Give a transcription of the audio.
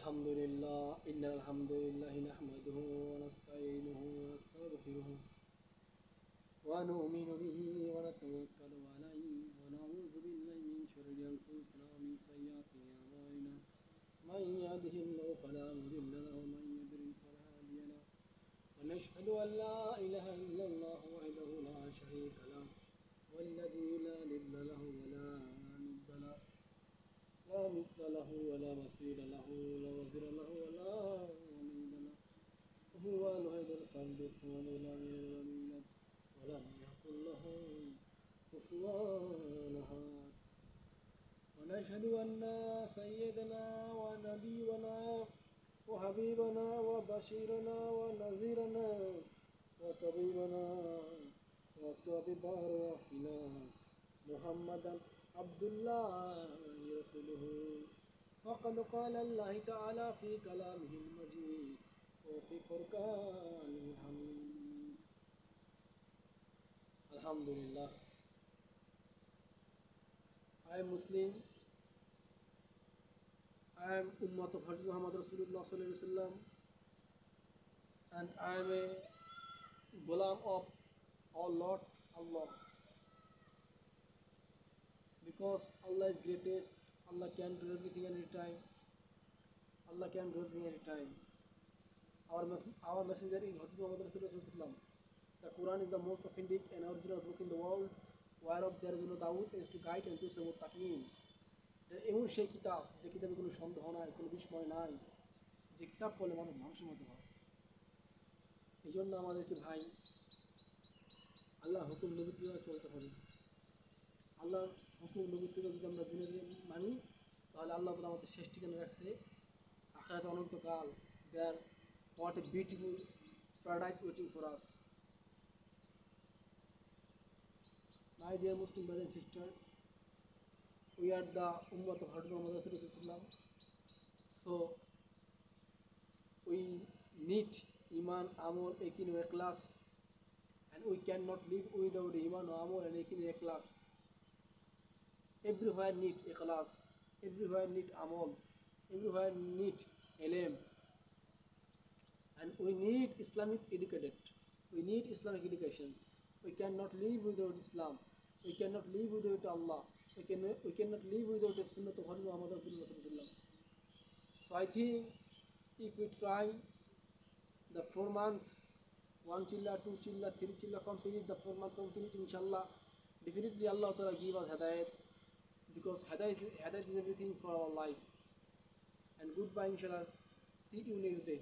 الحمد لله نحمده ونستعينه ونستغفره ونؤمن به ونتوكل عليه ونعوذ بالله من شرور أنفسنا ومن سيئات أعمالنا من يهده الله فلا مضل له ومن يضلل فلا هادي له ونشهد أن لا إله إلا الله وحده لا شريك له والذي لا ند له ولا ند له لا مثل له ولا مثيل له ولا وزير له ولا وليد له هو الوحيد الفرد الصمد لم يلد ولم يولد ولم يكن له كفوا أحد ونشهد أن سيدنا ونبينا وحبيبنا وبشيرنا ونذيرنا وطبيبنا وطبيب أرواحنا محمدا عبد الله رسوله فقد قال الله تعالى في كلامه المجيد وفي فرقانه الحميد. Alhamdulillah, I am Muslim. I am Ummah of Hazrat Muhammad Rasulullah Sallallahu Alaihi Wasallam, and I am a Ghulam of our Lord Allah. Because Allah is greatest, Allah can do everything anytime. Allah can do everything anytime. Our messenger is Hazrat Muhammad Rasulullah. The Quran is the most authentic and original book in the world, whereof there is no doubt as to guide and to say muttaqin. এমন সেই কিতাব যে কিতাবে কোনো সন্দেহ নাই, কোনো বিস্ময় নাই, যে কিতাব পড়লে মানুষের মতো হয়। এই জন্য আমাদেরকে ভাই আল্লাহর হুকুম নবীকে চলতে হবে। আল্লাহর হুকুম নবীকে যদি আমরা দিনে দিনে মানি, তাহলে আল্লাহ আমাদের শেষ ঠিকানা রাখছে আখিরাতে অনন্তকাল। দেয়ার what a beautiful paradise waiting for us. My dear Muslim brothers and sisters, we are the Ummah of Hazrat Muhammad Rasulullah. So we need Iman, Amol, Ekin, Ikhlas, and we cannot live without Iman, Amol, and Ekin, Ikhlas. Everywhere need Ikhlas, everywhere need Amol, everywhere need Ilm, and we need Islamic educated. We need Islamic educations. We cannot live without Islam. We cannot live without Allah. We cannot live without the Sunnah of Hazrat Muhammad Rasulullah. So I think if we try the 4 month, 1 chilla, 2 chilla, 3 chilla complete, the 4 month complete, inshallah, definitely Allah Ta'ala give us Hadayat, because Hadayat is everything for our life. And goodbye, inshallah. See you next day.